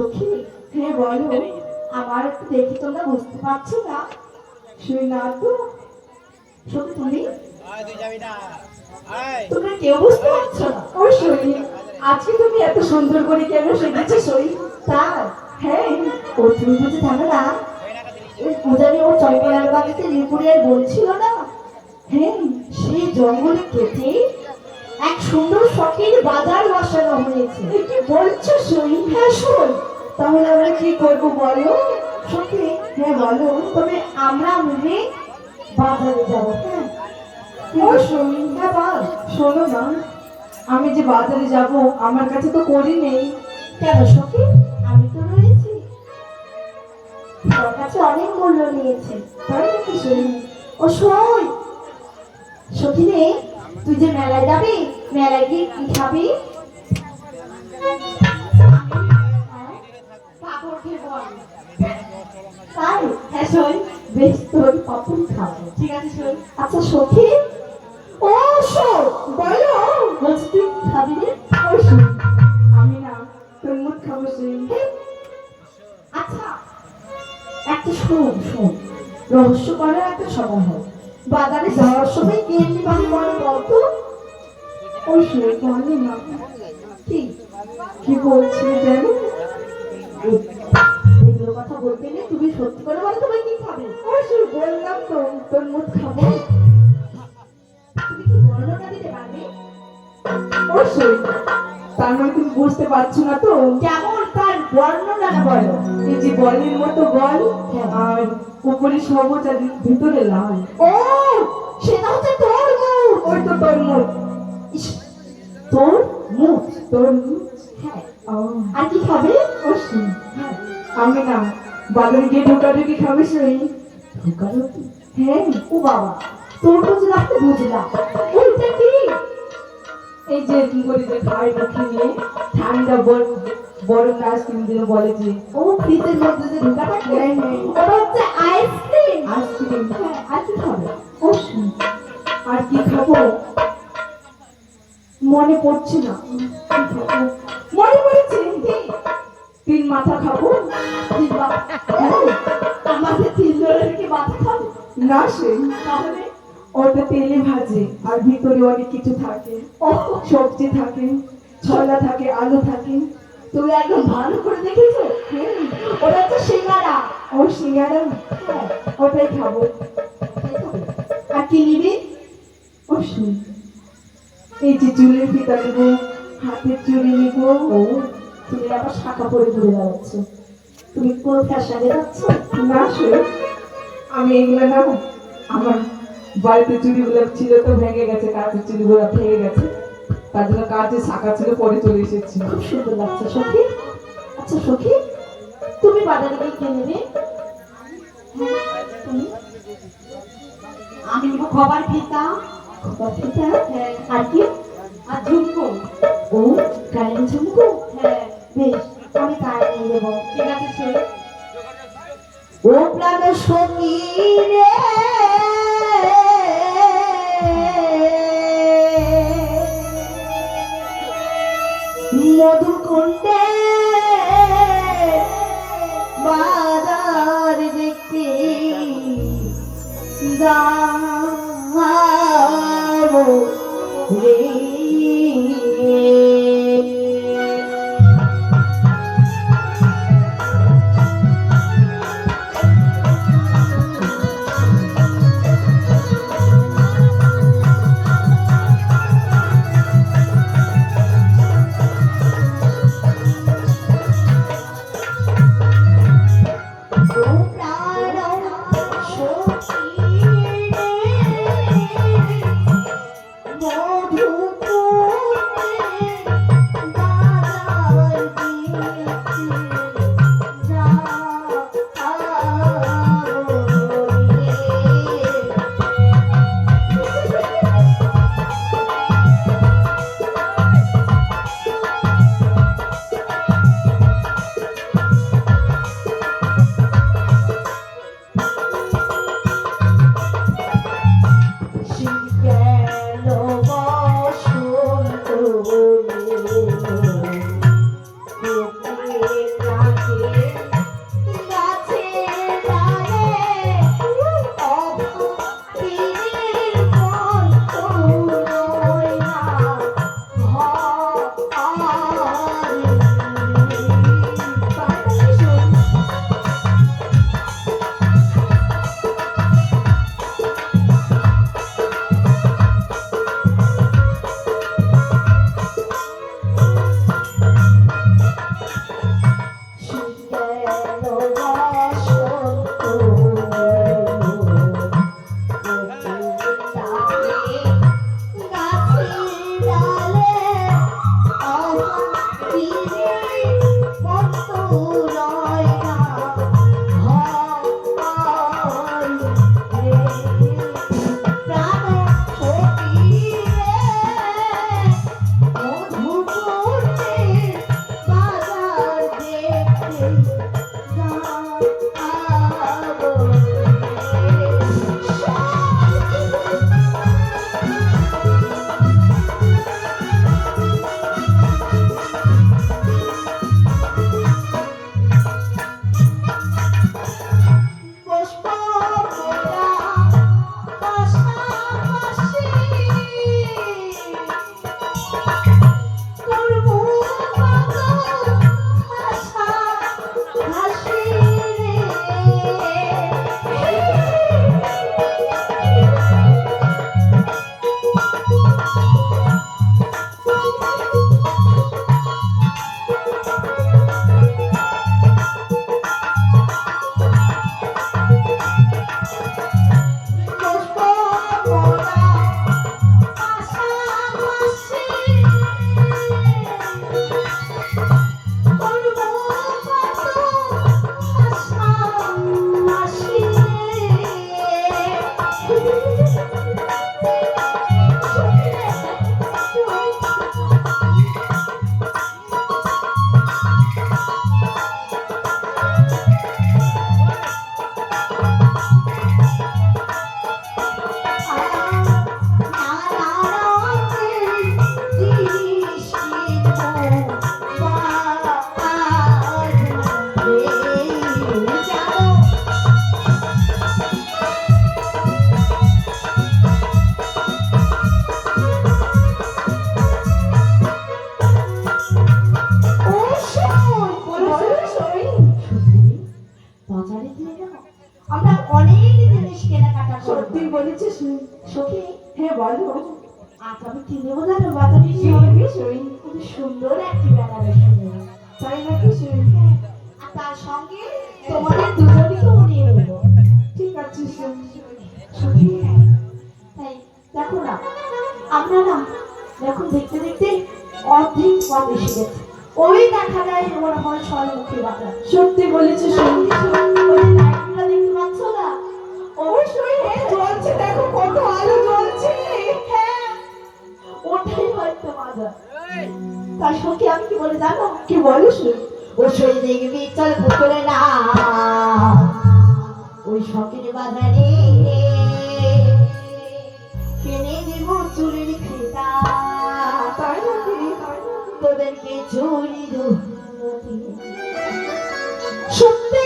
সখী, হ্যাঁ বলো। আমার দেখি তোমরা বুঝতে পারছো না। শুই না তো সখী, তোমরা কেউ বুঝতে পারছো না। ও সই, আজকে তুমি এত সুন্দর করে কেন সেজেছো সই? তাই? হ্যাঁ। ও তুমি বুঝে জানো না, ওই পূজারি ও চম্পলার বাড়িতে রিপুরিয়ার বলছিল না, হ্যাঁ, সেই জঙ্গলে কেটে এক সুন্দর শখের বাজার বসানো হয়েছে। কি বলছো সই? হ্যাঁ সই। তাহলে আমরা কি করবো বলো সখী? হ্যাঁ বলো। তবে আমরা মিলে বাজারে যাবো। হ্যাঁ সই। হ্যাঁ বল। শোনো না, আমি যে বাজারে যাব আমার কাছে তো করি নেই। কেন সখী? আমি তো রয়েছি। তোর কাছে অনেক মূল্য নিয়েছে, তাই নাকি সই? ও সই, সখী রে, তুই যে মেলায় যাবি, মেলায় গিয়ে কি খাবি? পাপড় খেয়ে বল। তাই? হ্যাঁ সই, বেশ তোর পাপড় খাবো। ঠিক আছে সই। আচ্ছা সখী, ও সই বলো, বলছি তুই কি খাবি রে? ও সই, আমি না তোর মুখ খাবো সই। আচ্ছা একটা শোন শোন, রহস্য করার একটা সময় হয়। বাজারে যাওয়ার সময় কি এমনি ভাবে বলে বলতো? ওই সই বলে না। কি কি বলছি যেন? এগুলো কথা বলতে নেই, তুমি সত্যি করে বলো তোমায় কি খাবে? ওই সই বললাম তো তোর মুখ খাবো। তুমি কি বর্ণনা দিতে পারবে? ওই সই, তার মানে তুমি বুঝতে পারছো না তো? কেমন তার বর্ণনা বলো। এই যে বলের মতো বল, আর উপরে সবুজ আর ভিতরে লাল। ও সেটা হচ্ছে তোর মুখ। ওই তো তোর মুখ। তোর মুখ? তোর মুখ, হ্যাঁ। আর কি খাবে? অবশ্যই আমি না বাজারে গিয়ে ঢোকাঢুকি খাবে সেই ঢোকাঢুকি। হ্যাঁ। ও বাবা, তোর বুঝলা তো বুঝলা। ওইটা কি? এই যে কি করে যে খায় মুখে নিয়ে ঠান্ডা বরফ আইসক্রিম দিলে বলে যে ও ফ্রিজের মধ্যে যে ঢোকা থাকে, ওটা হচ্ছে আইসক্রিম। আইসক্রিম, হ্যাঁ। আর কি খাবে? আর কি খাবো মনে পড়ছে না। মনে পড়েছে, তিন মাথা খাবো। আমাদের তিন জনের কি মাথা খাবো? না সে, তাহলে ওটা তেলে ভাজে আর ভিতরে অনেক কিছু থাকে। সবজি থাকে, ছোলা থাকে, আলু থাকে। তুমি একদম ভালো করে দেখেছো? ওটা তো সিঙ্গারা। ও সিঙ্গারা, হ্যাঁ ওটাই খাবো। আর কি নিবি? এই যে চুলের ফিতা নেবো, হাতের চুড়ি নেবো। ও তুমি আবার শাখা পরে ঘুরে বেড়াচ্ছ, তুমি কোন ফ্যাশনে যাচ্ছ? না সে, আমি এগুলো না, আমার বাড়িতে চুড়িগুলো ছিল তো ভেঙে গেছে, কাঁচের চুড়িগুলো ভেঙে গেছে, তার জন্য কাঁচের শাখা ছিল পরে চলে এসেছি। খুব সুন্দর লাগছে সখী। আচ্ছা সখী, তুমি বাজারে গিয়ে কে নেবে? আমি নেবো খবর ফিতা। খবর ফিতা, হ্যাঁ। আর কি? আর ঝুমকো। ও কানের ঝুমকো, হ্যাঁ। বেশ, আমি তাই নিয়ে দেবো। ঠিক আছে সে। ও প্রাণ সখী রে, মধুকুণ্ডে বাজার দেখতে যাবো রে। সখী, হ্যাঁ বলো। আজ আমি কি নেবো জানো বাজারে? খুব সুন্দর একটি বেনারসি নেবো। তাই নাকি? হ্যাঁ। আর তার সঙ্গে তোমাদের দুজনকেও নিয়ে নেবো। ঠিক আছে সখী। তাই দেখো না, আমরা না এখন দেখতে দেখতে অর্ধেক পথ এসে গেছে। ওই দেখা যায় মনে হয় স্বর্ণমুখী বাজার। সত্যি বলেছে সত্যি। ওই লাইটগুলো দেখতে পাচ্ছ না? অবশ্যই হ্যাঁ জ্বলছে, দেখো কত আলো জ্বলছে। হ্যাঁ, ওটাই হয়তো বাজার। তার সঙ্গে আমি কি বলে জানো? কি বলিস? ওই দেখবি চল পুকুরে না ওই শখের বাজারে কিনে দেব চুরির খেতা, তোদেরকে চুরি সত্যি